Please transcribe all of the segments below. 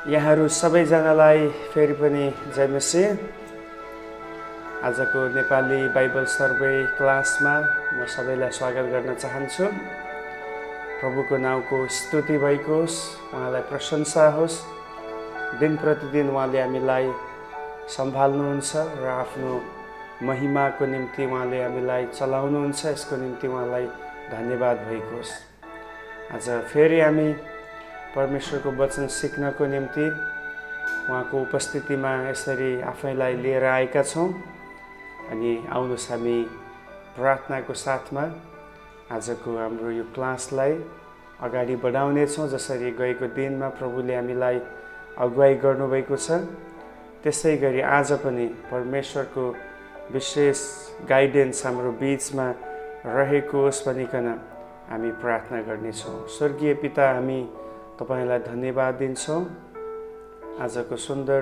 यहाँहरू सबैजनालाई फेरि पनि जय मसीह। आजको नेपाली बाइबल सर्वे क्लासमा म सबैलाई स्वागत गर्न चाहन्छु। प्रभुको नाउँको स्तुति भएको होस्, उहाँलाई प्रशंसा होस्। दिन प्रतिदिन उहाँले हामीलाई सम्हाल्नुहुन्छ र आफ्नो महिमाको निम्ति उहाँले हामीलाई चलाउनुहुन्छ। यसको निम्ति उहाँलाई धन्यवाद भएको होस्। आज फेरि हामी परमेश्वरको वचन सिक्नको निम्ति उहाँको उपस्थितिमा यसरी आफैलाई लिएर आएका छौँ। अनि आउनुहोस् हामी प्रार्थनाको साथमा आजको हाम्रो यो क्लासलाई अगाडि बढाउनेछौँ। जसरी गएको दिनमा प्रभुले हामीलाई अगुवाई गर्नुभएको छ, त्यसै गरी आज पनि परमेश्वरको विशेष गाइडेन्स हाम्रो बिचमा रहेको होस् भनिकन हामी प्रार्थना गर्नेछौँ। स्वर्गीय पिता, हामी तपाईलाई धन्यवाद दिन्छौँ। आजको सुन्दर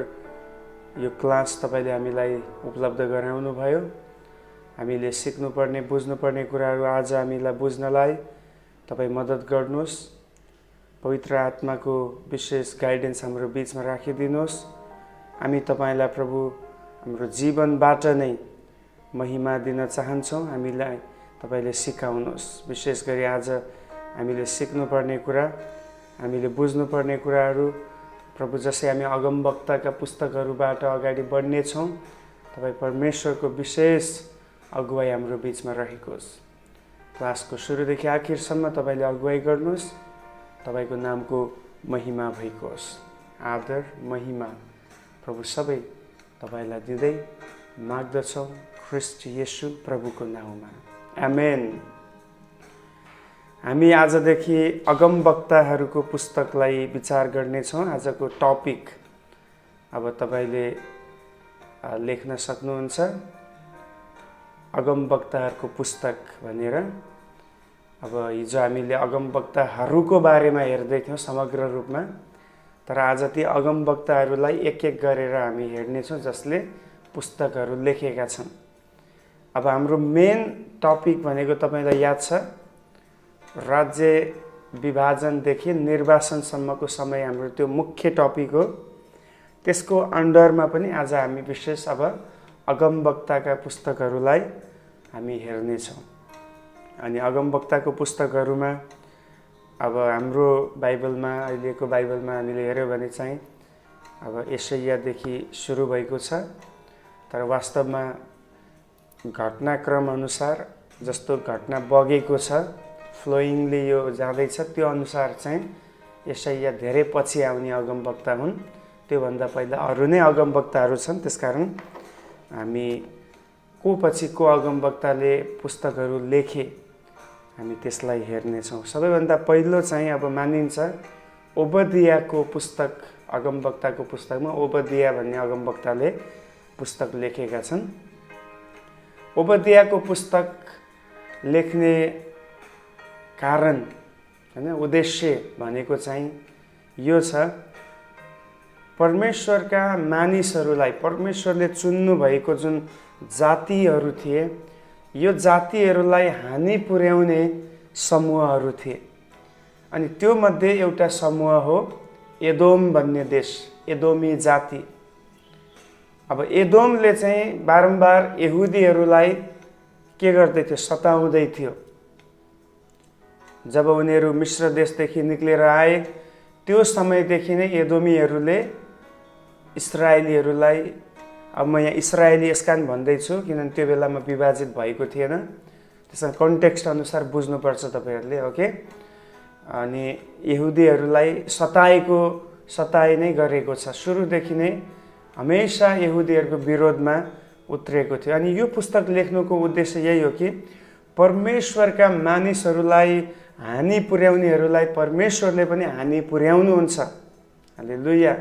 यो क्लास तपाईले हामीलाई उपलब्ध गराउनु भयो। हामीले सिक्नुपर्ने बुझ्नुपर्ने कुराहरू आज हामीलाई बुझ्नलाई तपाई मद्दत गर्नुहोस्। पवित्र आत्माको विशेष गाइडेन्स हाम्रो बिचमा राखिदिनुहोस्। हामी तपाईलाई प्रभु हाम्रो जीवनबाट नै महिमा दिन चाहन्छौँ। हामीलाई तपाईले सिकाउनुहोस्। विशेष गरी आज हामीले सिक्नुपर्ने कुरा, हामीले बुझ्नुपर्ने कुराहरू प्रभु, जसै हामी अगमवक्ताका पुस्तकहरूबाट अगाडि बढ्नेछौँ, तपाईँ परमेश्वरको विशेष अगुवाई हाम्रो बिचमा रहेको होस्। क्लासको सुरुदेखि आखिरसम्म तपाईँले अगुवाई गर्नुहोस्। तपाईँको नामको महिमा भएको होस्। आदर महिमा प्रभु सबै तपाईँलाई दिँदै माग्दछौँ ख्रीष्ट येशू प्रभुको नाउँमा, आमेन। हामी आजदेखि अगमवक्ताहरूको पुस्तकलाई विचार गर्नेछौँ। आजको टपिक अब तपाईले लेख्न सक्नुहुन्छ, अगमवक्ताहरूको पुस्तक भनेर। अब हिजो हामीले अगमवक्ताहरूको बारेमा हेर्दै थियौँ समग्र रूपमा, तर आज ती अगमवक्ताहरूलाई एक एक गरेर हामी हेर्नेछौँ जसले पुस्तकहरू लेखेका छन्। अब हाम्रो मेन टपिक भनेको तपाईँलाई याद छ, राज्य विभाजनदेखि निर्वासनसम्मको समय हाम्रो त्यो मुख्य टपिक हो। त्यसको अन्डरमा पनि आज हामी विशेष अब अगमवक्ताका पुस्तकहरूलाई हामी हेर्नेछौँ। अनि अगमवक्ताको पुस्तकहरूमा अब हाम्रो बाइबलमा, अहिलेको बाइबलमा हामीले हेऱ्यौँ भने चाहिँ अब यशायादेखि सुरु भएको छ। तर वास्तवमा घटनाक्रम अनुसार जस्तो घटना बगेको छ, फ्लोइङली यो जाँदैछ, त्यो अनुसार चाहिँ यशाया धेरै पछि आउने अगमवक्ता हुन्। त्योभन्दा पहिला अरू नै अगमवक्ताहरू छन्। त्यसकारण हामी को पछि को अगमवक्ताले पुस्तकहरू लेखे हामी त्यसलाई हेर्नेछौँ। सबैभन्दा पहिलो चाहिँ अब मानिन्छ ओबदियाको पुस्तक, अगमवक्ताको पुस्तकमा ओबदिया भन्ने अगमवक्ताले पुस्तक लेखेका छन्। ओबदियाको पुस्तक लेख्ने कारण हैन, उद्देश्य भनेको चाहिँ यो छ, परमेश्वरका मानिसहरूलाई परमेश्वरले चुन्नु भएको जुन जातिहरू थिए, यो जातिहरूलाई हानि पुर्याउने समूहहरू थिए। अनि त्यो मध्ये एउटा समूह हो एदोम भन्ने देश, एदोमी जाति। अब एदोमले चाहिँ बारम्बार यहुदीहरूलाई के गर्दै थियो, सताउँदै थियो। जब उनीहरू मिश्र देशदेखि निक्लेर आए, त्यो समयदेखि नै एदोमीहरूले इस्राएलीहरूलाई, अब म यहाँ इस्राएली यसकारण भन्दैछु किनभने त्यो बेलामा विभाजित भएको थिएन, त्यसमा कन्टेक्स्ट अनुसार बुझ्नुपर्छ तपाईँहरूले, ओके। अनि यहुदीहरूलाई सताइ नै गरेको छ। सुरुदेखि नै हमेसा यहुदीहरूको विरोधमा उत्रेको थियो। अनि यो पुस्तक लेख्नुको उद्देश्य यही हो कि परमेश्वरका मानिसहरूलाई हानि पुर्याउनेहरूलाई परमेश्वरले पनि हानि पुर्याउनुहुन्छ। हालेलुया।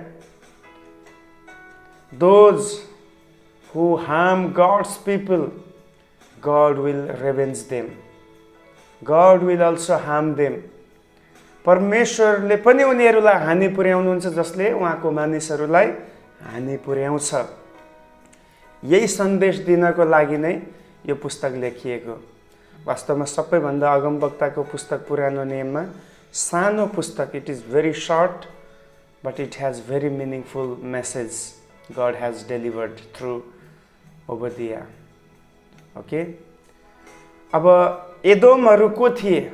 Those who harm God's people, God will revenge them. God will also harm them. परमेश्वरले पनि उनीहरूलाई हानि पुर्याउनुहुन्छ जसले उहाँको मानिसहरूलाई हानि पुर्याउँछ। यही सन्देश दिनको लागि नै यो पुस्तक लेखिएको। वास्तवमा सबैभन्दा अगमवक्ताको पुस्तक पुरानो नियममा सानो पुस्तक, it is very short but it has very meaningful message God has delivered through Obadiah. Okay? अब एदोमहरू को थिए?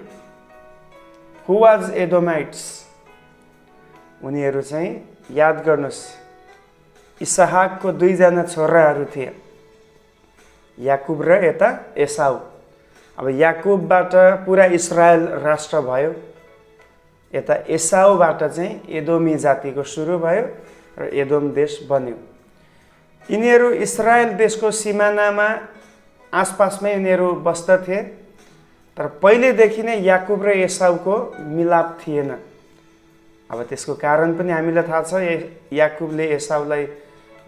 Who was Edomites? उनीहरू चाहिँ याद गर्नुस्, इसहाकको दुईजना छोराहरू थिए, याकुब र यता एसाउ। अब याकुबबाट पुरा इस्रायल राष्ट्र भयो, यता एसाउबाट चाहिँ एदोमी जातिको सुरु भयो र एदोम देश बन्यो। यिनीहरू इस्रायल देशको सिमानामा आसपासमै यिनीहरू बस्दथे, तर पहिलेदेखि नै याकुब र एसाउको मिलाप थिएन। अब त्यसको कारण पनि हामीलाई थाहा छ, याकुबले एसाउलाई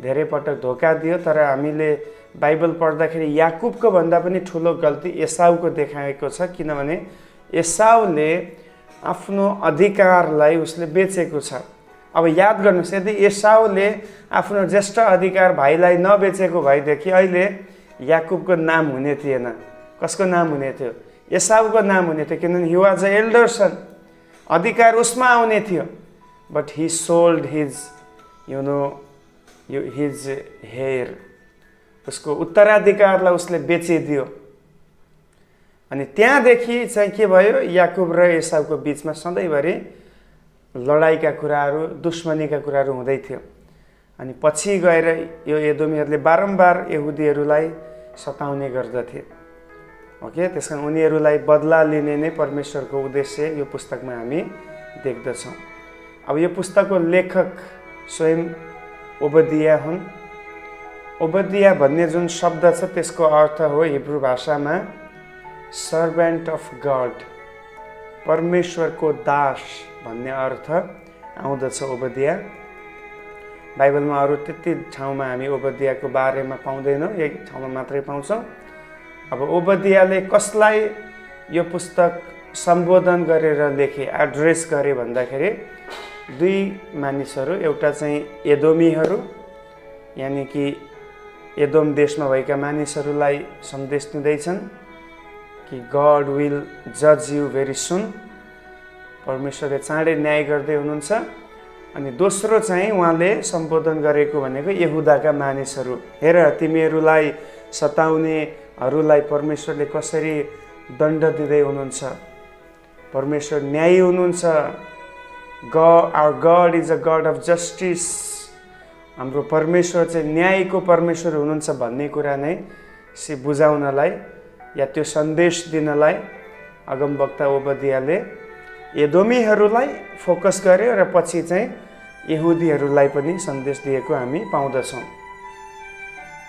धेरै पटक धोका दियो, तर हामीले बाइबल पढ्दाखेरि याकुबको भन्दा पनि ठुलो गल्ती एसाउको देखाएको छ, किनभने एसाउले आफ्नो अधिकारलाई उसले बेचेको छ। अब याद गर्नुहोस्, यदि एसाउले आफ्नो ज्येष्ठ अधिकार भाइलाई नबेचेको भएदेखि अहिले याकुबको नाम हुने थिएन। कसको नाम हुने थियो? एसाउको नाम हुने थियो, किनभने he was a elder son, अधिकार उसमा आउने थियो। But he sold his his heir, उसको उत्तराधिकारलाई उसले बेचिदियो। अनि त्यहाँदेखि चाहिँ के भयो, याकुब र एसाउको बिचमा सधैँभरि लडाइँका कुराहरू, दुश्मनीका कुराहरू हुँदै थियो। अनि पछि गएर यो एदोमीहरूले बारम्बार यहुदीहरूलाई सताउने गर्दथे। ओके, त्यसकारण उनीहरूलाई बदला लिने नै परमेश्वरको उद्देश्य यो पुस्तकमा हामी देख्दछौँ। अब यो पुस्तकको लेखक स्वयं ओबदिया हुन्। ओबदिया भन्ने जुन शब्द छ त्यसको अर्थ हो हिब्रू भाषामा सर्भेन्ट अफ गड, परमेश्वरको दास भन्ने अर्थ आउँदछ ओबदिया। बाइबलमा अरू त्यति ठाउँमा हामी ओबदियाको बारेमा पाउँदैनौँ, यही ठाउँमा मात्रै पाउँछौँ। अब ओबदियाले कसलाई यो पुस्तक सम्बोधन गरेर लेखे, एड्रेस गरे भन्दाखेरि दुई मानिसहरू, एउटा चाहिँ एदोमीहरू, यानि कि एदोम देशमा भएका मानिसहरूलाई सन्देश दिँदैछन् कि गड विल जज यु भेरी सुन, परमेश्वरले चाँडै न्याय गर्दै हुनुहुन्छ। अनि दोस्रो चाहिँ उहाँले सम्बोधन गरेको भनेको यहुदाका मानिसहरू, हेर तिमीहरूलाई सताउनेहरूलाई परमेश्वरले कसरी दण्ड दिँदै हुनुहुन्छ, परमेश्वर न्यायी हुनुहुन्छ। Our God is a God of justice, हाम्रो परमेश्वर चाहिँ न्यायको परमेश्वर हुनुहुन्छ भन्ने कुरा नै बुझाउनलाई या त्यो सन्देश दिनलाई अगमवक्ता ओबदियाले एदोमीहरूलाई फोकस गर्यो र पछि चाहिँ यहुदीहरूलाई पनि सन्देश दिएको हामी पाउँदछौँ।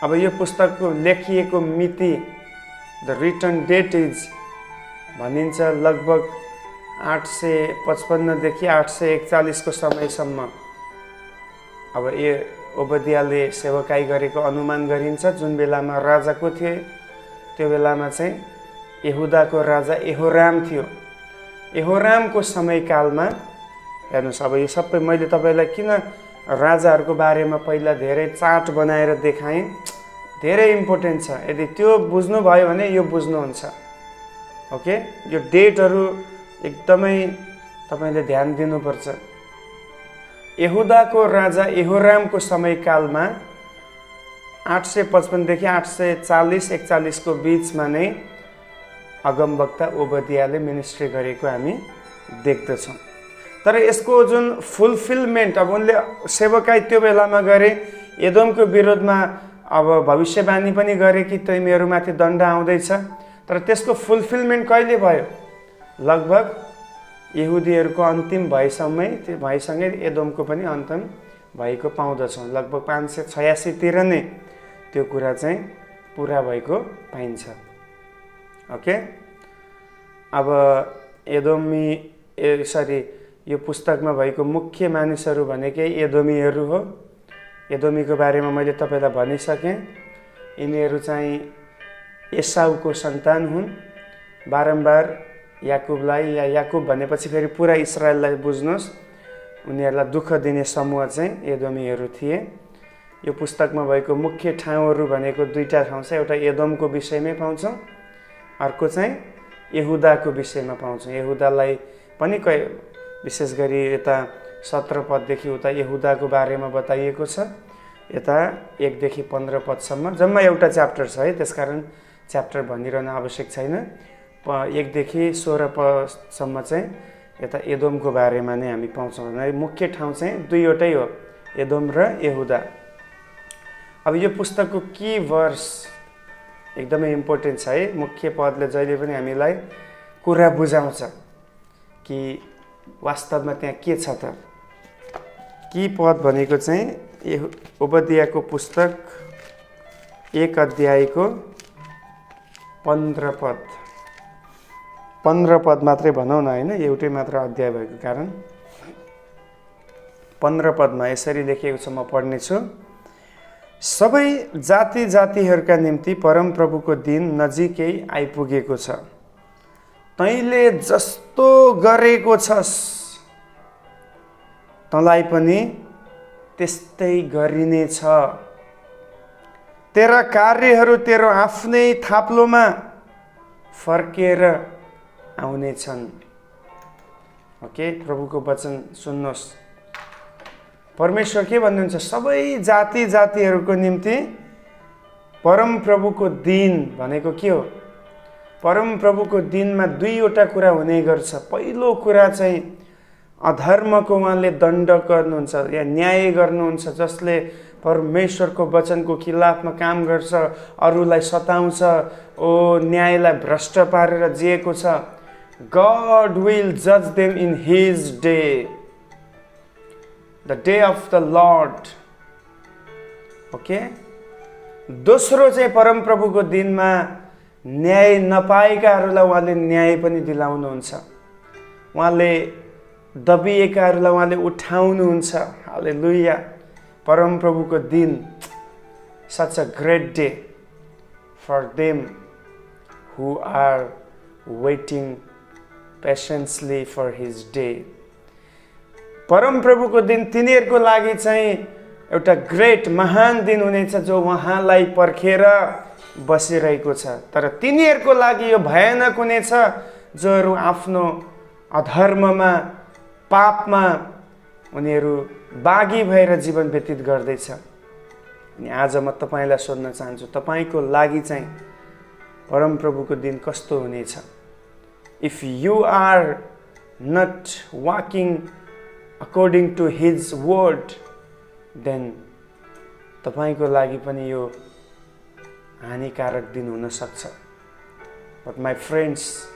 अब यो पुस्तकको लेखिएको मिति, द रिटन डेट इज भनिन्छ लगभग 855 देखि 841 को समयसम्म। अब यो ओबदियाले सेवकाई गरेको अनुमान गरिन्छ। जुन बेलामा राजा को थिए, त्यो बेलामा चाहिँ यहुदाको राजा यहोराम थियो। यहोरामको समयकालमा हेर्नुहोस्, अब यो सबै मैले तपाईँलाई किन राजाहरूको बारेमा पहिला धेरै चार्ट बनाएर देखाएँ, धेरै इम्पोर्टेन्ट छ। यदि त्यो बुझ्नुभयो भने यो बुझ्नुहुन्छ। ओके, यो डेटहरू एकदमै तपाईँले ध्यान दिनुपर्छ। यहुदाको राजा यहोरामको समयकालमा 855 देखि 840-41 को बिचमा नै अगमवक्ता ओबदियाले मिनिस्ट्री गरेको हामी देख्दछौँ। तर यसको जुन फुलफिलमेन्ट, अब उनले सेवकाई त्यो बेलामा गरे, एदोमको विरोधमा अब भविष्यवाणी पनि गरे कि तिमीहरूमाथि दण्ड आउँदैछ, तर त्यसको फुलफिलमेन्ट कहिले भयो? लगभग यहुदीहरूको अन्तिम भएसँगै एदोमको पनि अन्तिम भएको पाउँदछौँ। लगभग 586 तिर नै त्यो कुरा चाहिँ पुरा भएको पाइन्छ। ओके, अब यो पुस्तकमा भएको मुख्य मानिसहरू भनेकै एदोमीहरू हो। एदोमीको बारेमा मैले तपाईँलाई भनिसकेँ। यिनीहरू चाहिँ एसाउको सन्तान हुन्। बारम्बार याकुबलाई, या याकुब भनेपछि फेरि पुरा इस्राएललाई बुझ्नुहोस्, उनीहरूलाई दुःख दिने समूह चाहिँ एदोमीहरू थिए। यो पुस्तकमा भएको मुख्य ठाउँहरू भनेको दुईटा ठाउँ छ। एउटा एदोमको विषयमै पाउँछौँ, अर्को चाहिँ यहुदाको विषयमा पाउँछौँ। यहुदालाई पनि विशेष गरी यता 17 पददेखि उता यहुदाको बारेमा बताइएको छ। यता 1 देखि 15 पदसम्म जम्मा एउटा च्याप्टर छ है, त्यसकारण च्याप्टर भनिरहन आवश्यक छैन। 1 देखि 16 पदसम्म चाहिँ यता एदोमको बारेमा नै हामी पाउँछौँ। मुख्य ठाउँ चाहिँ दुईवटै हो, एदोम र यहुदा। अब यो पुस्तकको की वर्स एकदमै इम्पोर्टेन्ट छ है। मुख्य पदले जहिले पनि हामीलाई कुरा बुझाउँछ कि वास्तवमा त्यहाँ के छ त। की पद भनेको चाहिँ ओबदियाको पुस्तक 1 अध्यायको 15 पद। 15 पद मात्रै भनौँ न होइन, एउटै मात्र अध्याय भएको कारण। 15 पदमा यसरी लेखिएको छ, म पढ्नेछु। सबै जाति जातिहरूका निम्ति परमप्रभुको दिन नजिकै आइपुगेको छ। तैँले जस्तो गरेको छस् तँलाई पनि त्यस्तै गरिनेछ। तेरा कार्यहरू तेरो आफ्नै थाप्लोमा फर्केर आउनेछन्। ओके, प्रभुको वचन सुन्नुहोस्। परमेश्वर के भन्नुहुन्छ? सबै जाति जातिहरूको निम्ति परमप्रभुको दिन भनेको के हो? परमप्रभुको दिनमा दुईवटा कुरा हुने गर्छ। पहिलो कुरा चाहिँ अधर्मको उहाँले दण्ड गर्नुहुन्छ या न्याय गर्नुहुन्छ, जसले परमेश्वरको वचनको खिलाफमा काम गर्छ, अरूलाई सताउँछ, न्यायलाई भ्रष्ट पारेर जिएको छ। God will judge them in his day, the day of the Lord. Okay, दोस्रो चाहिँ परमप्रभुको दिनमा न्याय नपाएकाहरूलाई उहाँले न्याय पनि दिलाउनुहुन्छ। उहाँले दबिएकाहरूलाई उहाँले उठाउनुहुन्छ। हालेलुया। परमप्रभुको दिन, such a great day for them who are waiting patiently for his day. परमप्रभुको दिन तिनीहरूको लागि चाहिँ एउटा ग्रेट महान दिन हुनेछ, जो उहाँलाई पर्खेर बसिरहेको छ। तर तिनीहरूको लागि यो भयानक हुनेछ जोहरू आफ्नो अधर्ममा पापमा उनीहरू बागी भएर जीवन व्यतीत गर्दैछ। अनि आज म तपाईलाई सोध्न चाहन्छु, तपाईको लागि चाहिँ परमप्रभुको दिन कस्तो हुनेछ? If you are not walking according to his word, then तपाईको लागि पनि यो हानिकारक दिन हुन सक्छ। But my friends,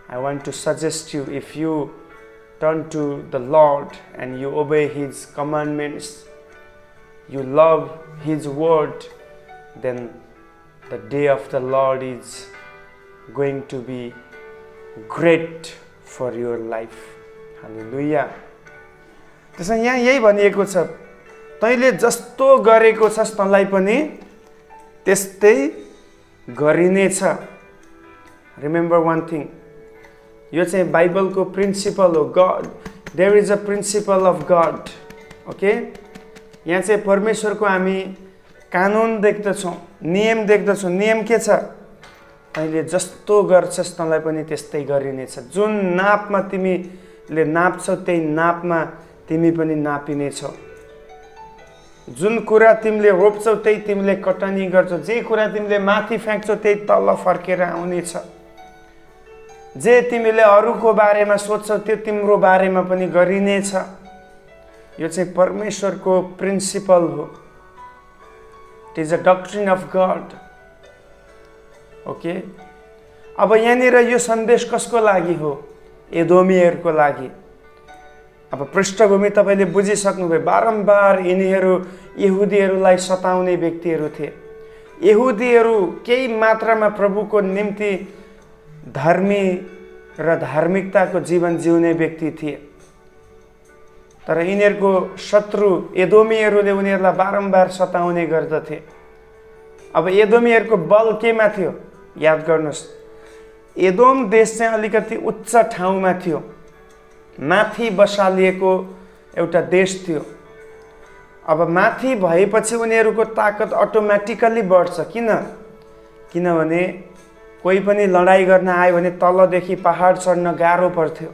I want to suggest you, if you turn to the Lord and you obey his commandments, you love his word, then the day of the Lord is going to be great for your life. Hallelujah. त्यसैले यहाँ यही भनिएको छ, तैँले जस्तो गरेको छस् तँलाई पनि त्यस्तै गरिनेछ। Remember one thing, यो चाहिँ बाइबलको प्रिन्सिपल हो। God, there is a principle of God. Okay, यहाँ चाहिँ परमेश्वरको हामी कानुन देख्दछौँ, नियम देख्दछौँ। नियम के छ? तैँले जस्तो गर्छस् तँलाई पनि त्यस्तै गरिनेछ। जुन नापमा तिमीले नाप्छौ त्यही नापमा तिमी पनि नापिनेछौ। जुन कुरा तिमीले रोप्छौ त्यही तिमीले कटनी गर्छौ। जे कुरा तिमीले माथि फ्याँक्छौ त्यही तल फर्केर आउनेछ। जे तिमीले अरूको बारेमा सोच्छौ त्यो तिम्रो बारेमा पनि गरिनेछ। यो चाहिँ परमेश्वरको प्रिन्सिपल हो। It is a doctrine of God. Okay, अब यहाँनिर यो सन्देश कसको लागि हो? एदोमीहरूको लागि। अब पृष्ठभूमि तपाईले बुझिसक्नुभयो। बारम्बार यिनीहरू यहुदीहरूलाई सताउने व्यक्तिहरू थिए। यहुदीहरू केही मात्रामा प्रभुको निम्ति धर्मी र धार्मिकताको जीवन जिउने व्यक्ति थिए, तर यिनीहरूको शत्रु एदोमीहरूले उनीहरूलाई बारम्बार सताउने गर्दथे। अब एदोमीहरूको बल केमा थियो? याद गर्नुहोस्, एदोम देश चाहिँ अलिकति उच्च ठाउँमा थियो, माथि बसालिएको एउटा देश थियो। अब माथि भएपछि उनीहरूको ताकत अटोमेटिकली बढ्छ। किनभने कोही पनि लडाइँ गर्न आयो भने तलदेखि पहाड चढ्न गाह्रो पर्थ्यो।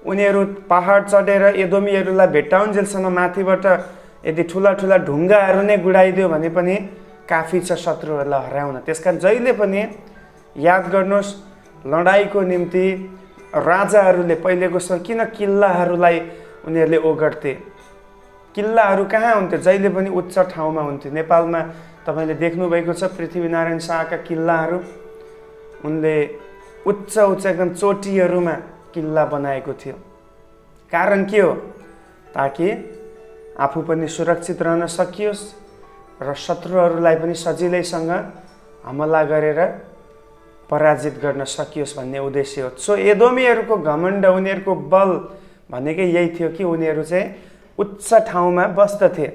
उनीहरू पहाड चढेर एदोमीहरूलाई भेट्टाउन्जेलसम्म माथिबाट यदि ठुला ठुला ढुङ्गाहरू नै गुडाइदियो भने पनि काफी छ शत्रुहरूलाई हराउन। त्यसकारण जहिले पनि याद गर्नुहोस्, लडाइँको निम्ति राजाहरूले पहिलेको समय किन किल्लाहरूलाई उनीहरूले ओगट्थे? किल्लाहरू कहाँ हुन्थ्यो? जहिले पनि उच्च ठाउँमा हुन्थ्यो। नेपालमा तपाईँले देख्नुभएको छ पृथ्वीनारायण शाहका किल्लाहरू, उनले उच्च उच्च एकदम चोटीहरूमा किल्ला बनाएको थियो। कारण के हो? ताकि आफू पनि सुरक्षित रहन सकियोस् र शत्रुहरूलाई पनि सजिलैसँग हमला गरेर पराजित गर्न सकियोस् भन्ने उद्देश्य हो। सो एदोमीहरूको घमण्ड, उनीहरूको बल भनेकै यही थियो कि उनीहरू चाहिँ उच्च ठाउँमा बस्दथे।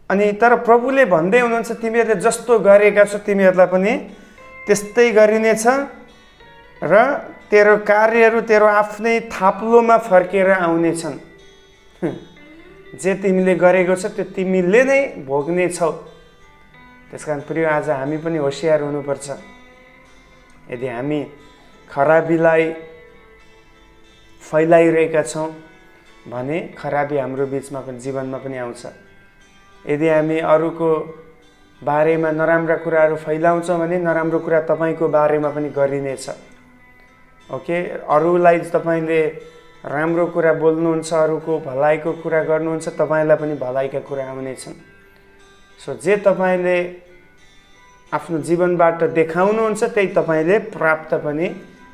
अनि तर प्रभुले भन्दै हुनुहुन्छ, तिमीहरूले जस्तो गरेका छौ तिमीहरूलाई पनि त्यस्तै गरिनेछ र तेरो कार्यहरू तेरो आफ्नै थाप्लोमा फर्केर आउनेछन्। जे तिमीले गरेको छ त्यो तिमीले नै भोग्नेछौ। त्यसकारण प्रिय, आज हामी पनि होसियार हुनुपर्छ। यदि हामी खराबीलाई फैलाइरहेका छौँ भने खराबी हाम्रो बिचमा पनि, जीवनमा पनि आउँछ। यदि हामी अरूको बारेमा नराम्रा कुराहरू फैलाउँछौँ भने नराम्रो कुरा तपाईँको बारेमा पनि गरिनेछ। ओके, अरूलाई तपाईँले राम्रो कुरा बोल्नुहुन्छ, अरूको भलाइको कुरा गर्नुहुन्छ, तपाईँलाई पनि भलाइका कुरा आउनेछन्। सो जे तपाईँले आफ्नो जीवनबाट देखाउनुहुन्छ त्यही तपाईँले प्राप्त पनि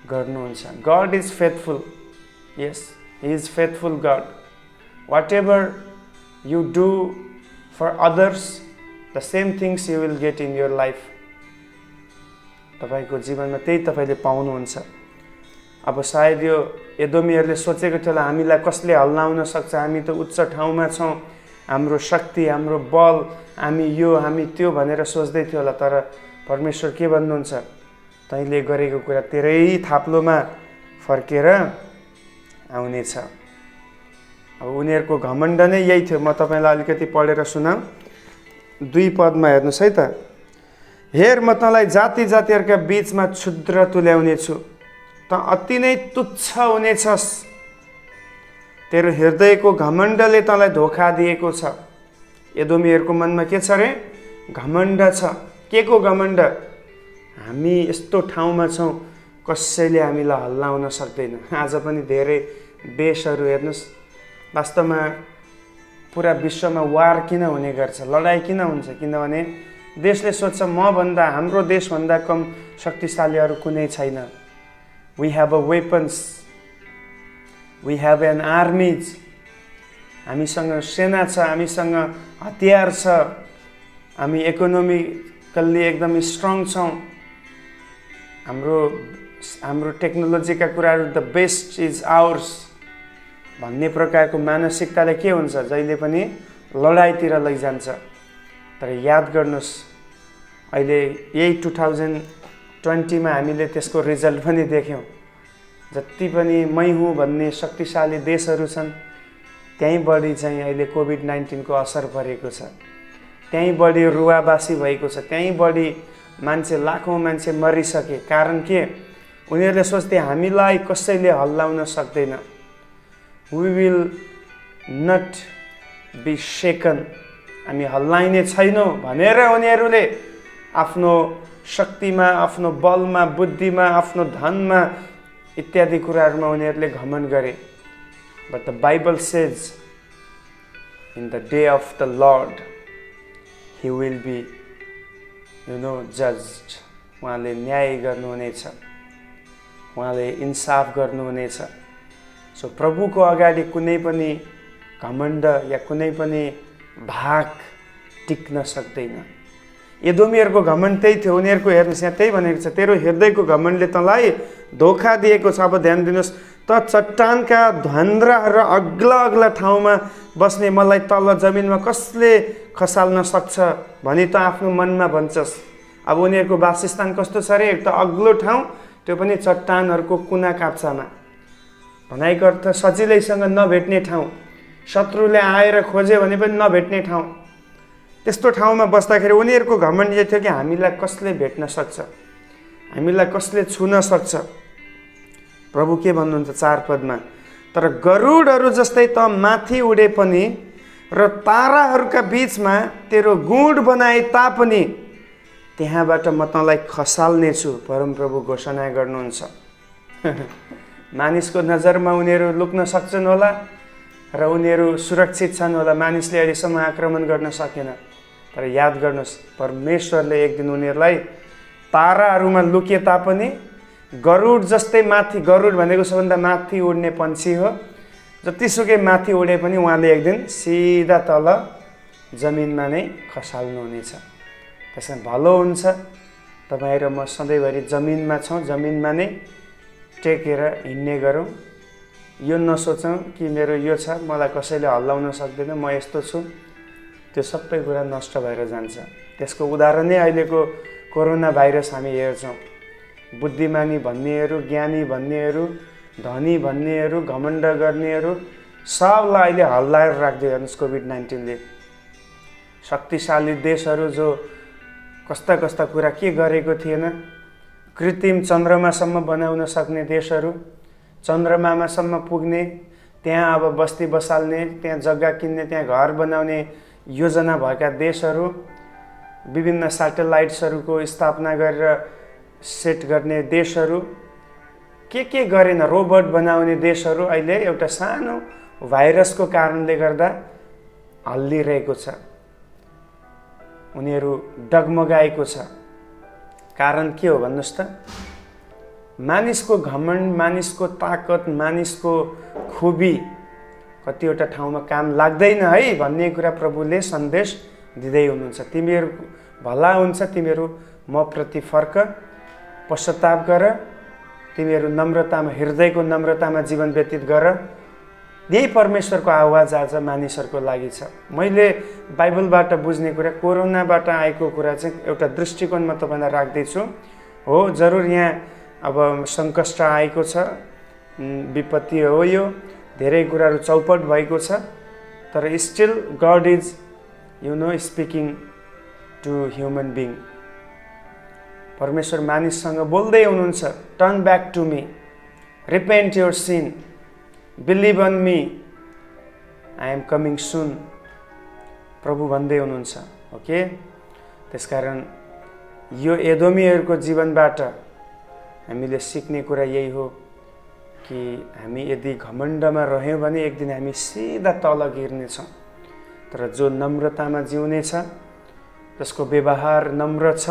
गर्नुहुन्छ। God is faithful. Yes, he is faithful God. Whatever you do for others, the same things you will get in your life. तपाईँको जीवनमा त्यही तपाईँले पाउनुहुन्छ। अब सायद यो एदोमीहरूले सोचेको थियो होला हामीलाई कसले हल्लाउन सक्छ, हामी त उच्च ठाउँमा छौँ, हाम्रो शक्ति, हाम्रो बल, हामी यो हामी त्यो भनेर सोच्दै थियो होला। तर परमेश्वर के भन्नुहुन्छ? तैँले गरेको कुरा तेरै थाप्लोमा फर्केर आउनेछ। अब उनीहरूको घमण्ड नै यही थियो। म तपाईँलाई अलिकति पढेर सुनाऊँ। 2 पदमा हेर्नुहोस् है त। हेर, म तँलाई जाति जातिहरूका बिचमा क्षुद्र तुल्याउने छु, त अति नै तुच्छ हुनेछस्। तेरो हृदयको घमण्डले तँलाई धोखा दिएको छ। एदोमीहरूको मनमा के छ रे? घमण्ड छ। के को घमण्ड? हामी यस्तो ठाउँमा छौँ, कसैले हामीलाई हल्लाउन सक्दैन। आज पनि धेरै देशहरू हेर्नुहोस्, वास्तवमा पुरा विश्वमा वार किन हुने गर्छ, लडाइँ किन हुन्छ? किनभने देशले सोध्छ मभन्दा, हाम्रो देशभन्दा कम शक्तिशाली अरू कुनै छैन। We have a weapons, we have an armies. हामीसँग सेना छ, हामीसँग हतियार छ, हामी इकोनोमिकल्ली एकदम स्ट्रङ छौँ। हाम्रो टेक्नोलोजीका कुराहरू द बेस्ट इज आवर्स भन्ने प्रकारको मानसिकताले के हुन्छ? जहिले पनि लडाइँतिर लैजान्छ। तर याद गर्नुहोस्, अहिले यही 2020 मा हामीले त्यसको रिजल्ट पनि देख्यौँ। जति पनि मै हुँ भन्ने शक्तिशाली देशहरू छन्, त्यहीँ बढी चाहिँ अहिले कोभिड-19 को असर परेको छ, त्यहीँ बढी रुवाबासी भएको छ, त्यहीँ बढी मान्छे, लाखौँ मान्छे मरिसके। कारण के? उनीहरूले सोच्थे हामीलाई कसैले हल्लाउन सक्दैन। वी विल नट बी शेकन, हामी हल्लाइने छैनौँ भनेर उनीहरूले आफ्नो शक्तिमा, आफ्नो बलमा, बुद्धिमा, आफ्नो धनमा इत्यादि कुराहरूमा उनीहरूले घमण्ड गरे। But the Bible says in the day of the Lord he will be judged. उहाँले न्याय गर्नुहुनेछ, उहाँले इन्साफ गर्नुहुनेछ। सो प्रभुको अगाडि कुनै पनि घमण्ड या कुनै पनि भाग टिक्न सक्दैन। एदोमीहरूको घमण्ड त्यही थियो। उनीहरूको हेर्नुहोस्, यहाँ त्यही भनेको छ, तेरो हृदयको घमण्डले तँलाई धोखा दिएको छ। अब ध्यान दिनुहोस्, त चट्टानका ध्वन्द्रा र अग्ला अग्ला ठाउँमा बस्ने मलाई तल जमिनमा कसले खसाल्न सक्छ भनी त आफ्नो मनमा भन्छस्। अब उनीहरूको वासस्थान कस्तो छ रे? एक त अग्लो ठाउँ, त्यो पनि चट्टानहरूको कुना काप्चामा। भनाइको अर्थ सजिलैसँग नभेट्ने ठाउँ, शत्रुले आएर खोज्यो भने पनि नभेट्ने ठाउँ। त्यस्तो ठाउँमा बस्दाखेरि उनीहरूको घमण्ड यो थियो कि हामीलाई कसले भेट्न सक्छ, हामीलाई कसले छुन सक्छ। प्रभु के भन्नुहुन्छ 4 पदमा? तर गरुडहरू जस्तै त माथि उडे पनि र ताराहरूका बीचमा तेरो गुँड बनाए तापनि त्यहाँबाट म तँलाई खसाल्नेछु, परमप्रभु घोषणा गर्नुहुन्छ। मानिसको नजरमा उनीहरू लुक्न सक्छन् होला र उनीहरू सुरक्षित छन् होला, मानिसले अहिलेसम्म आक्रमण गर्न सकेन। तर याद गर्नुहोस्, परमेश्वरले एक दिन उनीहरूलाई ताराहरूमा लुके तापनि गरुड जस्तै माथि, गरुड भनेको सबभन्दा माथि उड्ने पन्छी हो, जतिसुकै माथि उडे पनि उहाँले एक दिन सिधा तल जमिनमा नै खसाल्नुहुनेछ। त्यसमा भलो हुन्छ तपाईँ र म सधैँभरि जमिनमा छौँ, जमिनमा नै टेकेर हिँड्ने गरौँ। यो नसोचौँ कि मेरो यो छ, मलाई कसैले हल्लाउन सक्दैन, म यस्तो छु। त्यो सबै कुरा नष्ट भएर जान्छ। त्यसको उदाहरण नै अहिलेको कोरोना भाइरस हामी हेर्छौँ। बुद्धिमानी भन्नेहरू, ज्ञानी भन्नेहरू, धनी भन्नेहरू, घमण्ड गर्नेहरू सबलाई अहिले हल्लाएर राख्दै हेर्नुहोस् कोभिड-19ले। शक्तिशाली देशहरू जो कस्ता कस्ता कुरा के गरेको थिएन, कृत्रिम चन्द्रमासम्म बनाउन सक्ने देशहरू, चन्द्रमासम्म पुग्ने, त्यहाँ अब बस्ती बसाल्ने, त्यहाँ जग्गा किन्ने, त्यहाँ घर बनाउने योजना भएका देशहरू, विभिन्न स्याटेलाइट्सहरूको स्थापना गरेर सेट गर्ने देशहरू, के गरेन, रोबोट बनाउने देशहरू अहिले एउटा सानो भाइरसको कारणले गर्दा हल्लिरहेको छ। उनीहरू डगमगाएको छ। कारण के हो भन्नुहोस् त? मानिसको घमण्ड, मानिसको ताकत, मानिसको खुबी कतिवटा ठाउँमा काम लाग्दैन है भन्ने कुरा प्रभुले सन्देश दिँदै हुनुहुन्छ। तिमीहरू भला हुन्छ, तिमीहरू म प्रति फर्क, पश्चाताप गर, तिमीहरू नम्रतामा, हृदयको नम्रतामा जीवन व्यतीत गर। यही परमेश्वरको आवाज आज मानिसहरूको लागि छ। मैले बाइबलबाट बुझ्ने कुरा, कोरोनाबाट आएको कुरा चाहिँ एउटा दृष्टिकोणमा तपाईँलाई राख्दैछु। हो, जरुर यहाँ अब सङ्कष्ट आएको छ, विपत्ति हो, यो धेरै कुराहरू चौपट भएको छ, तर still God is speaking to human being. परमेश्वर मानिससँग बोल्दै हुनुहुन्छ, turn back to me, repent your sin, believe on me, I am coming soon, प्रभु भन्दै हुनुहुन्छ। ओके, त्यसकारण यो एदोमीहरूको जीवनबाट हामीले सिक्ने कुरा यही हो कि हामी यदि घमण्डमा रह्यौँ भने एक दिन हामी सिधा तल गिर्नेछौँ। तर जो नम्रतामा जिउने छ, जसको व्यवहार नम्र छ,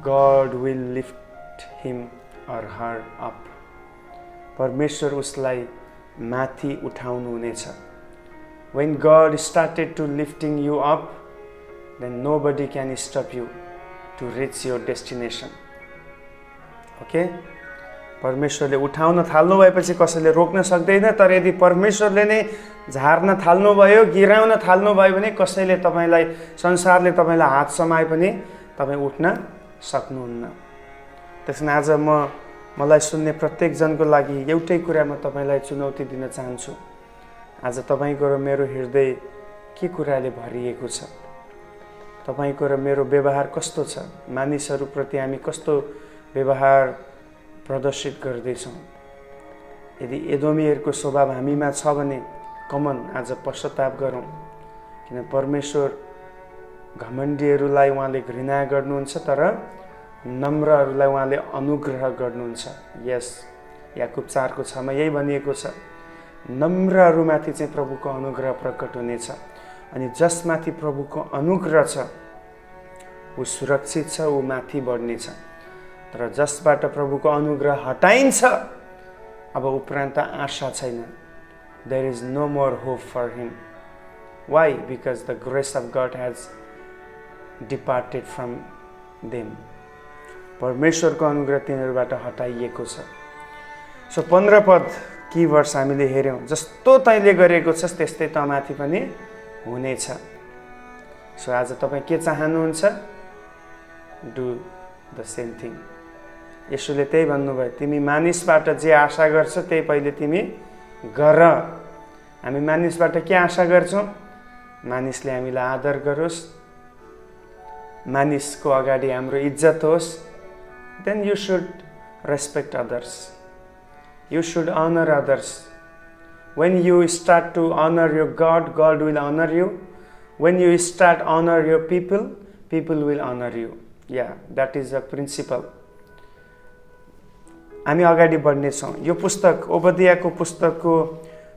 God will lift him or her up. परमेश्वर उसलाई माथि उठाउनु हुनेछ। When God started to lifting you up, then nobody can stop you to reach your destination. Okay? परमेश्वरले उठाउन थाल्नु भएपछि कसैले रोक्न सक्दैन। तर यदि परमेश्वरले नै झार्न थाल्नुभयो, गिराउन थाल्नुभयो भने कसैले तपाईँलाई, संसारले तपाईँलाई हात समाए पनि तपाईँ उठ्न सक्नुहुन्न। त्यसमा आज मलाई सुन्ने प्रत्येक जनको लागि एउटै कुरा म तपाईँलाई चुनौती दिन चाहन्छु। आज तपाईँको र मेरो हृदय के कुराले भरिएको छ? तपाईँको र मेरो व्यवहार कस्तो छ? मानिसहरूप्रति हामी कस्तो व्यवहार प्रदर्शित गर्दैछौँ? यदि एदोमीहरूको स्वभाव हामीमा छ भने कमन आज पश्चाताप गरौँ, किन परमेश्वर घमण्डीहरूलाई उहाँले घृणा गर्नुहुन्छ, तर नम्रहरूलाई उहाँले अनुग्रह गर्नुहुन्छ। यस, याकुब 4:6 यही भनिएको छ, नम्रहरूमाथि चाहिँ प्रभुको अनुग्रह प्रकट हुनेछ। अनि जसमाथि प्रभुको अनुग्रह छ ऊ सुरक्षित छ, ऊ माथि बढ्नेछ। तर जसबाट प्रभुको अनुग्रह हटाइन्छ, अब उपरान्त आशा छैन। There is no more hope for him. Why? Because the grace of God has departed from them. परमेश्वरको अनुग्रह तिनीहरूबाट हटाइएको छ। सो 15 पद की वर्ष हामीले हेऱ्यौँ, जस्तो तैँले गरेको छस् त्यस्तै तँमाथि पनि हुनेछ। सो आज तपाईँ के चाहनुहुन्छ? Do the same thing. यसुले त्यही भन्नुभयो, तिमी मानिसबाट जे आशा गर्छ त्यही पहिले तिमी गर। हामी मानिसबाट के आशा गर्छौँ? मानिसले हामीलाई आदर गरोस्, मानिसको अगाडि हाम्रो इज्जत होस्। Then you should respect others, you should honour others. When you start to honor your God, God will honor you. When you start honor your people, people will honor you. Yeah, that is a principle. हामी अगाडि बढ्नेछौँ। यो पुस्तक ओबदियाको पुस्तकको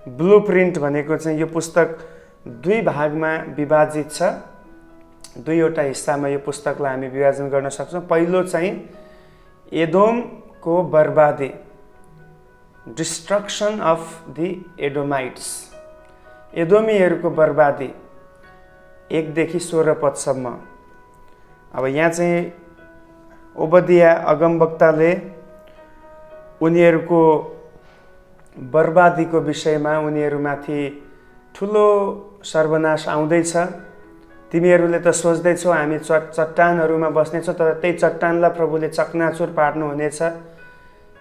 blueprint भनेको चाहिँ यो पुस्तक 2 भागमा विभाजित छ। 2वटा हिस्सामा यो पुस्तकलाई हामी विभाजन गर्न सक्छौँ। पहिलो चाहिँ एदोमको बर्बादी, डिस्ट्रक्सन अफ द एडोमाइट्स, एदोमीहरूको बर्बादी 1 देखि 16 पदसम्म। अब यहाँ चाहिँ ओबदिया अगमवक्ताले उनीहरूको बर्बादीको विषयमा उनीहरूमाथि ठुलो सर्वनाश आउँदैछ। तिमीहरूले त सोच्दैछौ हामी चट्टानहरूमा बस्नेछौँ, तर त्यही चट्टानलाई प्रभुले चकनाचुर पार्नुहुनेछ।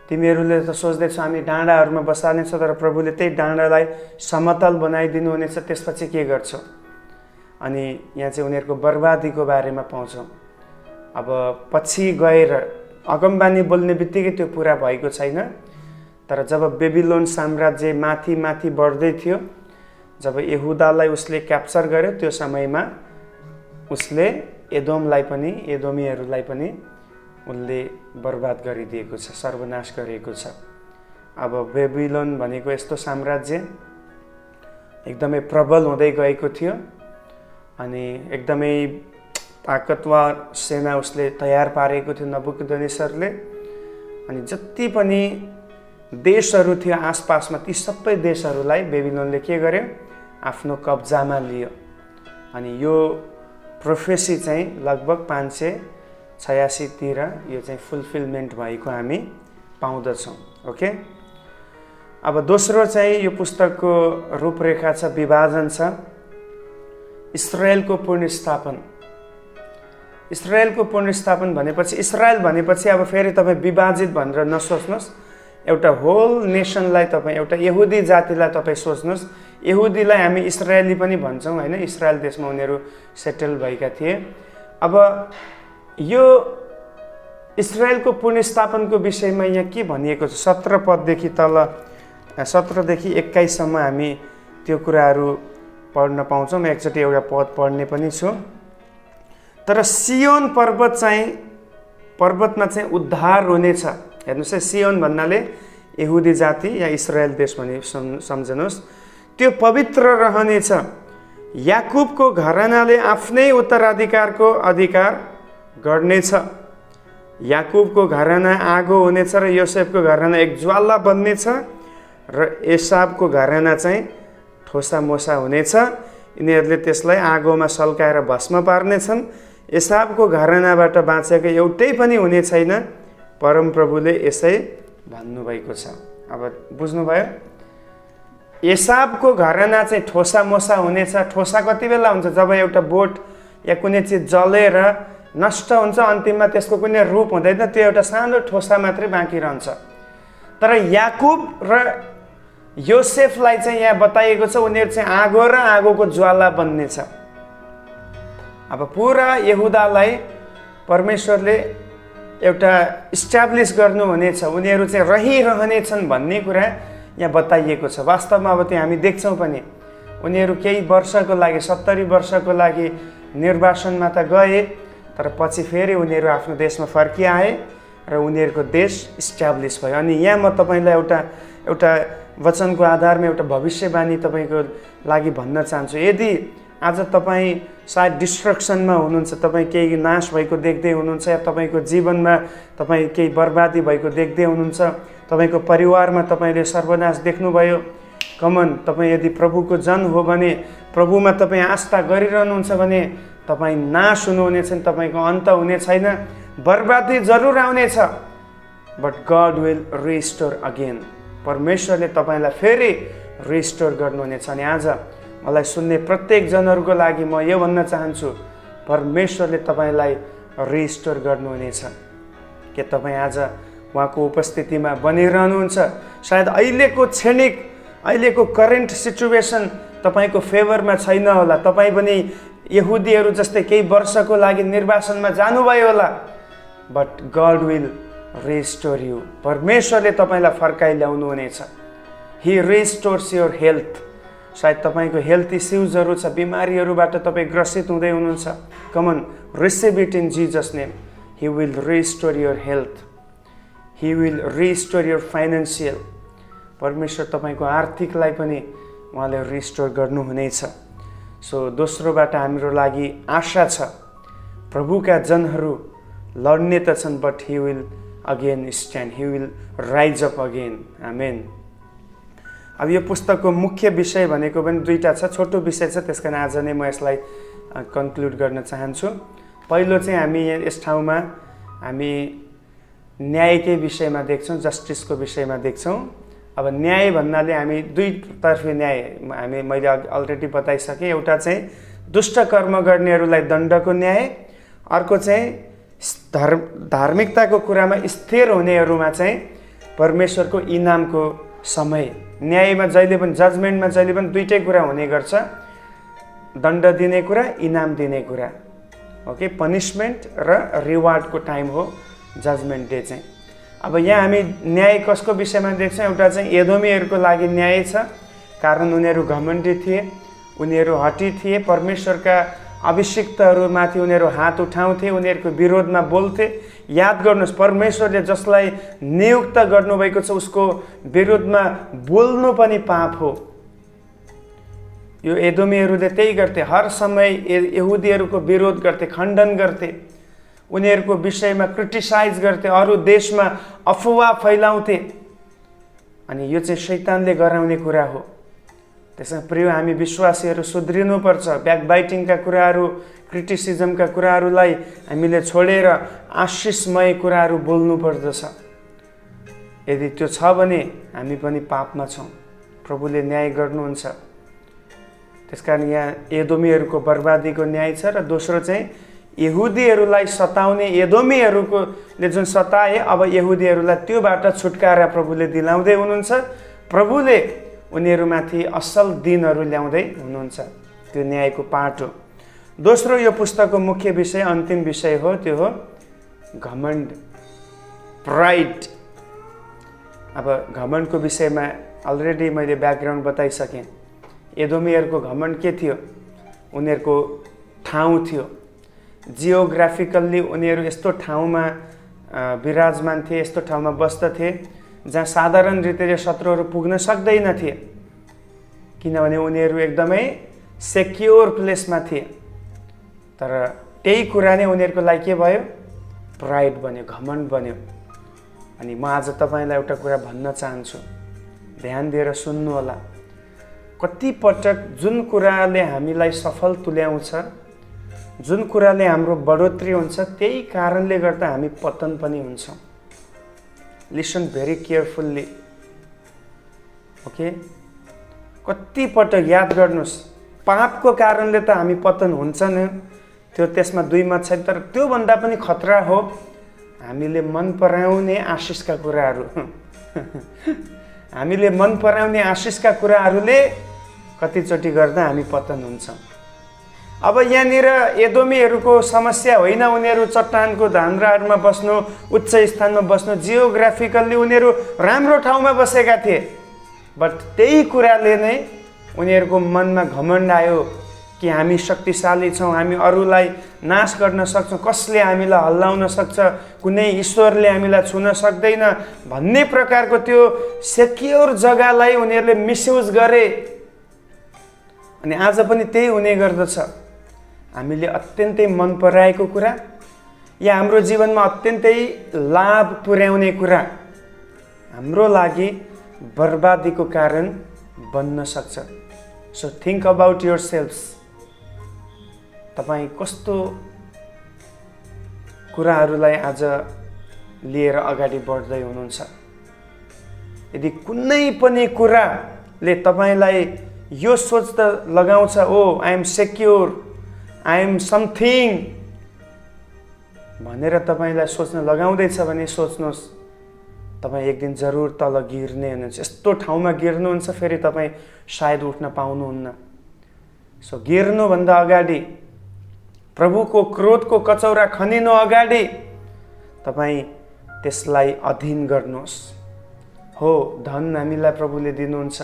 तिमीहरूले त सोच्दैछौ हामी डाँडाहरूमा बसाल्नेछौँ, तर प्रभुले त्यही डाँडालाई समतल बनाइदिनुहुनेछ। त्यसपछि के गर्छौ? अनि यहाँ चाहिँ उनीहरूको बर्बादीको बारेमा पाउँछौँ। अब पछि गएर अगमबानी बोल्ने बित्तिकै त्यो पुरा भएको छैन, तर जब बेबिलोन साम्राज्य माथि माथि बढ्दै थियो, जब यहुदालाई उसले क्याप्चर गर्यो, त्यो समयमा उसले एदोमलाई पनि, एदोमीहरूलाई पनि उसले बर्बाद गरिदिएको छ, सर्वनाश गरेको छ। अब बेबिलोन भनेको यस्तो साम्राज्य एकदमै प्रबल हुँदै गएको थियो अनि एकदमै ताकतवर सेना उसले तयार पारेको थियो नबुकदनेस्सरले। अनि जति पनि देशहरू थियो आसपासमा, ती सबै देशहरूलाई बेबिलोनले के गर्यो? आफ्नो कब्जामा लियो। अनि यो प्रोफेसी चाहिँ लगभग 586 तिर यो चाहिँ फुलफिलमेन्ट भएको हामी पाउँदछौँ। ओके, अब दोस्रो चाहिँ यो पुस्तकको रूपरेखा छ, विभाजन छ। इस्राएलको पुनर्स्थापन। इस्राएलको पुनर्स्थापन भनेपछि, इस्राएल भनेपछि अब फेरि तपाईँ विभाजित भनेर नसोच्नुहोस्। एउटा होल नेसनलाई तपाईँ, एउटा यहुदी जातिलाई तपाईँ सोच्नुहोस्। यहुदीलाई हामी इस्राएली पनि भन्छौँ होइन, इस्राएल देशमा उनीहरू सेटल भएका थिए। अब यो इस्राएलको पुनर्स्थापनको विषयमा यहाँ के भनिएको छ? 17 पददेखि तल, 17 देखि 21 सम्म हामी त्यो कुराहरू पढ्न पाउँछौँ। म एकचोटि एउटा पद पढ्ने पनि छु। तर सियोन पर्वत चाहिँ, पर्वतमा चाहिँ उद्धार हुनेछ। हेर्नुहोस् है, सियोन भन्नाले यहुदी जाति या इस्राएल देश भनी सम्झनुहोस्। त्यो पवित्र रहनेछ। याकुबको घरानाले आफ्नै उत्तराधिकारको अधिकार गर्नेछ। याकुबको घराना आगो हुनेछ र योसेफको घराना एक ज्वाला बन्नेछ र एसावको घराना चाहिँ ठोसा मोसा हुनेछ। यिनीहरूले त्यसलाई आगोमा सल्काएर भस्म पार्नेछन्। एसावको घरानाबाट बाँचेको एउटै पनि हुने छैन, परमप्रभुले यसै भन्नुभएको छ। अब बुझ्नुभयो? एसावको घराना चाहिँ ठोसा मोसा हुनेछ। ठोसा कति बेला हुन्छ? जब एउटा बोट या कुनै चिज जलेर नष्ट हुन्छ, अन्तिममा त्यसको कुनै रूप हुँदैन, त्यो एउटा सानो ठोसा मात्रै बाँकी रहन्छ। तर याकुब र योसेफलाई चाहिँ यहाँ बताइएको छ, उनीहरू चाहिँ आगो र आगोको ज्वाला बन्नेछ। अब पुरा यहुदालाई परमेश्वरले एउटा इस्टाब्लिस गर्नुहुनेछ, उनीहरू चाहिँ रहिरहनेछन् भन्ने कुरा यहाँ बताइएको छ। वास्तवमा अब त्यो हामी देख्छौँ पनि, उनीहरू केही वर्षको लागि, 70 वर्षको लागि निर्वासनमा त गए, तर पछि फेरि उनीहरू आफ्नो देशमा फर्किआए र उनीहरूको देश इस्टाब्लिस भयो। अनि यहाँ म तपाईँलाई एउटा वचनको आधारमा एउटा भविष्यवाणी तपाईँको लागि भन्न चाहन्छु। यदि आज तपाईँ सायद डिस्ट्रक्सनमा हुनुहुन्छ, तपाईँ केही नाश भएको देख्दै हुनुहुन्छ, या तपाईँको जीवनमा तपाईँ केही बर्बादी भएको देख्दै हुनुहुन्छ, तपाईँको परिवारमा तपाईँले सर्वनाश देख्नुभयो, कमन तपाईँ यदि प्रभुको जन हो भने, प्रभुमा तपाईँ आस्था गरिरहनुहुन्छ भने तपाईँ नाश हुनुहुने छैन, तपाईँको अन्त हुने छैन। बर्बादी जरुर आउनेछ, but God will restore again. परमेश्वरले तपाईँलाई फेरि रिस्टोर गर्नुहुनेछ। अनि आज मलाई सुन्ने प्रत्येक जनहरूको लागि म यो भन्न चाहन्छु, परमेश्वरले तपाईँलाई रिस्टोर गर्नुहुनेछ। के तपाईँ आज उहाँको उपस्थितिमा बनिरहनुहुन्छ? सायद अहिलेको क्षणिक, अहिलेको करेन्ट सिचुएसन तपाईँको फेभरमा छैन होला। तपाईँ पनि यहुदीहरू जस्तै केही वर्षको लागि निर्वासनमा जानुभयो होला, but God will restore you. परमेश्वरले तपाईँलाई फर्काइ ल्याउनुहुनेछ। He restores your health. सायद तपाईँको हेल्थ इस्युजहरू छ, बिमारीहरूबाट तपाईँ ग्रसित हुँदै हुनुहुन्छ. Come on, receive it in Jesus' name. He will restore your health. He will restore your financial. परमेश्वर तपाईँको आर्थिकलाई पनि उहाँले रिस्टोर गर्नुहुनेछ. सो दोस्रोबाट हाम्रो लागि आशा छ. प्रभुका जनहरू लड्ने त छन्, but he will again stand. He will rise up again. Amen. अब यो पुस्तकको मुख्य विषय भनेको पनि दुईटा छ, छोटो विषय छ, त्यसकारण आज नै म यसलाई कन्क्लुड गर्न चाहन्छु. पहिलो चाहिँ हामी यस ठाउँमा हामी न्यायकै विषयमा देख्छौँ, जस्टिसको विषयमा देख्छौँ. अब न्याय भन्नाले हामी दुईतर्फी न्याय मैले अलरेडी बताइसकेँ. एउटा चाहिँ दुष्ट कर्म गर्नेहरूलाई दण्डको न्याय, अर्को चाहिँ धार्मिकताको कुरामा स्थिर हुनेहरूमा चाहिँ परमेश्वरको इनामको समय. न्यायमा जहिले पनि, जजमेन्टमा जहिले पनि दुईटै कुरा हुने गर्छ, दण्ड दिने कुरा, इनाम दिने कुरा. ओके, पनिसमेन्ट र रिवार्डको टाइम हो जजमेन्ट डे चाहिँ. अब यहाँ हामी न्याय कसको विषयमा देख्छौँ? एउटा चाहिँ एदोमीहरूको लागि न्याय छ, कारण उनीहरू घमण्डी थिए, उनीहरू हठी थिए, परमेश्वरका अभिषिक्तहरूमाथि उनीहरू हात उठाउँथे, उनीहरूको विरोधमा बोल्थे. याद गर्नुहोस्, परमेश्वरले जसलाई नियुक्त गर्नुभएको छ उसको विरोधमा बोल्नु पनि पाप हो. यो एदोमीहरूले त्यही गर्थे, हर समय यहुदीहरूको विरोध गर्थे, खण्डन गर्थे, उनीहरूको विषयमा क्रिटिसाइज गर्थे, अरू देशमा अफवाह फैलाउँथे. अनि यो चाहिँ शैतानले गराउने कुरा हो. त्यसमा प्रिय हामी विश्वासीहरू सुध्रिनुपर्छ. ब्याकबाइटिङका कुराहरू, क्रिटिसिजमका कुराहरूलाई हामीले छोडेर आशिषमय कुराहरू बोल्नु पर्दछ. यदि त्यो छ भने हामी पनि पापमा छौँ, प्रभुले न्याय गर्नुहुन्छ. त्यसकारण यहाँ एदोमीहरूको बर्बादीको न्याय छ. र दोस्रो चाहिँ यहुदीहरूलाई सताउने एदोमीहरूले जुन सताए, अब यहुदीहरूलाई त्योबाट छुटकारा प्रभुले दिलाउँदै हुनुहुन्छ. प्रभुले उनीहरूमाथि असल दिनहरू ल्याउँदै हुनुहुन्छ. त्यो न्यायको पाठ हो. दोस्रो यो पुस्तकको मुख्य विषय, अन्तिम विषय हो, त्यो हो घमण्ड, प्राइड. अब घमण्डको विषयमा अलरेडी मैले ब्याकग्राउन्ड बताइसकेँ. एदोमीहरूको घमण्ड के थियो? उनीहरूको ठाउँ थियो. जियोग्राफिकल्ली उनीहरू यस्तो ठाउँमा विराजमान थिए, यस्तो ठाउँमा बस्दथे जहाँ साधारण रीतिले शत्रुहरू पुग्न सक्दैनथे, किनभने उनीहरू एकदमै सेक्योर प्लेसमा थिए. तर त्यही कुरा नै उनीहरूको लागि के भयो? प्राइड बन्यो, घमण्ड बन्यो. अनि म आज तपाईँलाई एउटा कुरा भन्न चाहन्छु, ध्यान दिएर सुन्नु होला. कतिपटक जुन कुराले हामीलाई सफल तुल्याउँछ, जुन कुराले हाम्रो बढोत्तरी हुन्छ, त्यही कारणले गर्दा हामी पतन पनि हुन्छौँ. Listen very carefully. ओके, कतिपटक याद गर्नुहोस्, पापको कारणले त हामी पतन हुन्छ नि, त्यो त्यसमा दुई मत छैन. तर त्योभन्दा पनि खतरा हो हामीले मन पराउने आशिषका कुराहरू. हामीले मन पराउने आशिषका कुराहरूले कतिचोटि गर्दा हामी पतन हुन्छौँ. अब यहाँनिर एदोमीहरूको समस्या होइन उनीहरू चट्टानको धान्द्राहरूमा बस्नु, उच्च स्थानमा बस्नु, जियोग्राफिकल्ली उनीहरू राम्रो ठाउँमा बसेका थिए. बट त्यही कुराले नै उनीहरूको मनमा घमण्ड आयो कि हामी शक्तिशाली छौँ, हामी अरूलाई नाश गर्न सक्छौँ, कसले हामीलाई हल्लाउन सक्छ, कुनै ईश्वरले हामीलाई छुन सक्दैन भन्ने प्रकारको त्यो सेक्योर जग्गालाई उनीहरूले मिसयुज गरे. अनि आज पनि त्यही हुने गर्दछ. हामीले अत्यन्तै मन पराएको कुरा या हाम्रो जीवनमा अत्यन्तै लाभ पुर्याउने कुरा हाम्रो लागि बर्बादीको कारण बन्न सक्छ. So think about your selfs. तपाईँ कस्तो कुराहरूलाई आज लिएर अगाडि बढ्दै हुनुहुन्छ? यदि कुनै पनि कुराले तपाईँलाई यो सोच त लगाउँछ, oh I am secure, I am something भनेर तपाईँलाई सोच्न लगाउँदैछ भने सोच्नुहोस्, तपाईँ एक दिन जरुर तल गिर्ने हुनुहुन्छ. यस्तो ठाउँमा गिर्नुहुन्छ फेरि तपाईँ सायद उठ्न पाउनुहुन्न. सो गिर्नुभन्दा अगाडि, प्रभुको क्रोधको कचौरा खनिनु अगाडि तपाईँ त्यसलाई अधीन गर्नुहोस्. हो, धन हामीलाई प्रभुले दिनुहुन्छ,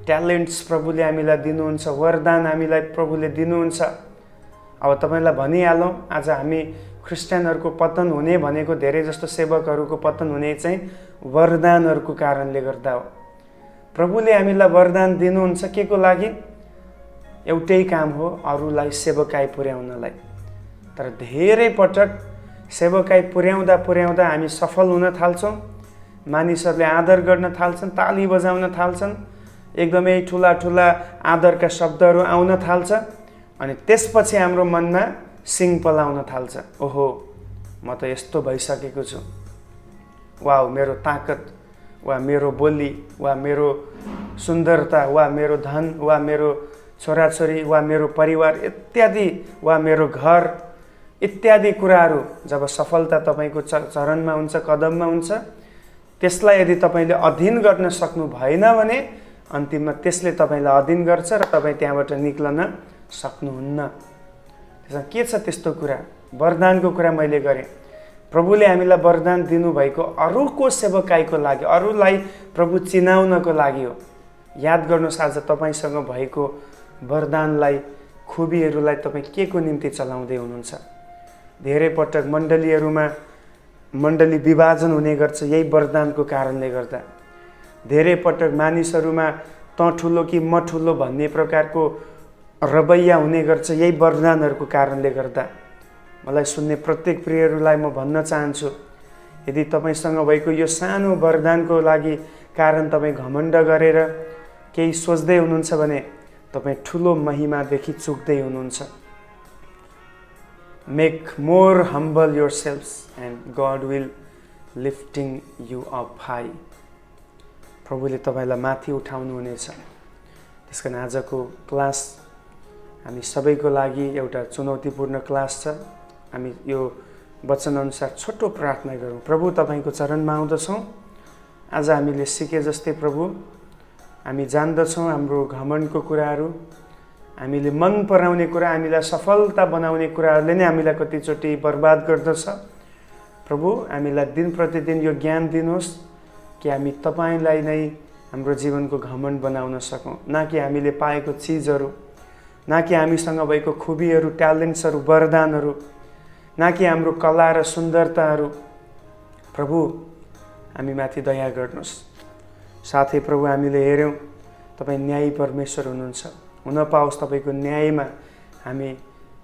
ट्यालेन्ट्स प्रभुले हामीलाई दिनुहुन्छ, वरदान हामीलाई प्रभुले दिनुहुन्छ। अब तपाईँलाई भनिहालौँ, आज हामी क्रिस्चियनहरूको पतन हुने भनेको धेरै जस्तो सेवकहरूको पतन हुने चाहिँ वरदानहरूको कारणले गर्दा हो। प्रभुले हामीलाई वरदान दिनुहुन्छ के को लागि? एउटै काम हो, अरूलाई सेवकाई पुर्याउनलाई। तर धेरै पटक सेवकाई पुर्याउँदा पुर्याउँदा हामी सफल हुन थाल्छौँ, मानिसहरूले आदर गर्न थाल्छन्, ताली बजाउन थाल्छन्, एकदमै ठुला ठुला आदरका शब्दहरू आउन थाल्छ, अनि त्यसपछि हाम्रो मनमा सिङ पलाउन थाल्छ। ओहो, म त यस्तो भइसकेको छु, वा मेरो ताकत, वा मेरो बोली, वा मेरो सुन्दरता, वा मेरो धन, वा मेरो छोराछोरी, वा मेरो परिवार इत्यादि, वा मेरो घर इत्यादि कुराहरू जब सफलता तपाईँको चरणमा हुन्छ, कदममा हुन्छ, त्यसलाई यदि तपाईँले अधीन गर्न सक्नु भएन भने अन्तिममा त्यसले तपाईँलाई अधीन गर्छ र तपाईँ त्यहाँबाट निक्लन सक्नुहुन्न। त्यसमा के छ त्यस्तो कुरा? वरदानको कुरा मैले गरेँ। प्रभुले हामीलाई वरदान दिनुभएको अरूको सेवकाईको लागि, अरूलाई प्रभु चिनाउनको लागि हो। याद गर्नुहोस्, आज तपाईँसँग भएको वरदानलाई, खुबीहरूलाई तपाईँ के को निम्ति चलाउँदै हुनुहुन्छ? धेरै पटक मण्डलीहरूमा मण्डली विभाजन हुने गर्छ यही वरदानको कारणले गर्दा। धेरै पटक मानिसहरूमा त ठुलो कि म ठुलो भन्ने प्रकारको रवैया हुने गर्छ यही वरदानहरूको कारणले गर्दा। मलाई सुन्ने प्रत्येक प्रियहरूलाई म भन्न चाहन्छु, यदि तपाईँसँग भएको यो सानो वरदानको लागि कारण तपाईँ घमण्ड गरेर केही सोच्दै हुनुहुन्छ भने तपाईँ ठुलो महिमादेखि चुक्दै हुनुहुन्छ। Make more humble yourself and God will lifting you up high. प्रभुले तपाईँलाई माथि उठाउनु हुनेछ। त्यस कारण आजको क्लास हामी सबैको लागि एउटा चुनौतीपूर्ण क्लास छ। हामी यो वचनअनुसार छोटो प्रार्थना गरौँ। प्रभु, तपाईँको चरणमा आउँदछौँ। आज हामीले सिके जस्तै प्रभु, हामी जान्दछौँ हाम्रो घमण्डको कुराहरू, हामीले मन पराउने कुरा, हामीलाई सफलता बनाउने कुराहरूले नै हामीलाई कतिचोटि बर्बाद गर्दछ। प्रभु, हामीलाई दिन प्रतिदिन यो ज्ञान दिनुहोस् कि हामी तपाईँलाई नै हाम्रो जीवनको घमण्ड बनाउन सकौँ, न कि हामीले पाएको चिजहरू, न कि हामीसँग भएको खुबीहरू, ट्यालेन्ट्सहरू, वरदानहरू, न कि हाम्रो कला र सुन्दरताहरू। प्रभु, हामीमाथि दया गर्नुहोस्। साथै प्रभु, हामीले हेऱ्यौँ तपाईँ न्यायी परमेश्वर हुनुहुन्छ। हुन पाओस् तपाईँको न्यायमा हामी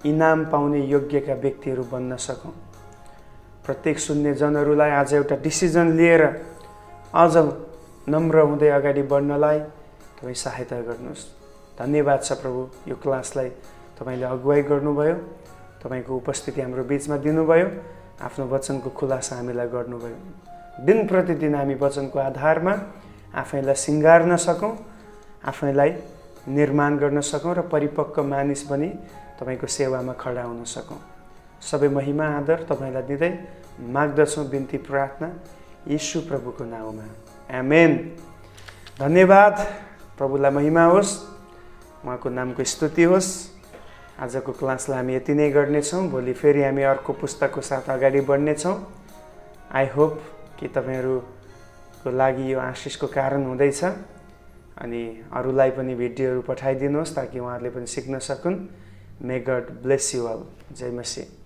इनाम पाउने योग्यका व्यक्तिहरू बन्न सकौँ। प्रत्येक सुन्ने जनहरूलाई आज एउटा डिसिजन लिएर अझ नम्र हुँदै अगाडि बढ्नलाई तपाईँ सहायता गर्नुहोस्। धन्यवाद छ प्रभु, यो क्लासलाई तपाईँले अगुवाई गर्नुभयो, तपाईँको उपस्थिति हाम्रो बिचमा दिनुभयो, आफ्नो वचनको खुलासा हामीलाई गर्नुभयो। दिन प्रतिदिन हामी वचनको आधारमा आफैलाई सिँगार्न सकौँ, आफैलाई निर्माण गर्न सकौँ र परिपक्व मानिस बनी तपाईँको सेवामा खडा हुन सकौँ। सबै महिमा आदर तपाईँलाई दिँदै माग्दछौँ, बिन्ती प्रार्थना यीशु प्रभुको नाउँमा, आमेन। धन्यवाद। प्रभुलाई महिमा होस्, उहाँको नामको स्तुति होस्। आजको क्लासलाई हामी यति नै गर्नेछौँ। भोलि फेरि हामी अर्को पुस्तकको साथ अगाडि बढ्नेछौँ। आई होप कि तपाईँहरूको लागि यो आशिषको कारण हुँदैछ, अनि अरूलाई पनि भिडियोहरू पठाइदिनुहोस् ताकि उहाँहरूले पनि सिक्न सकुन्। May God bless you all. जय मसीह।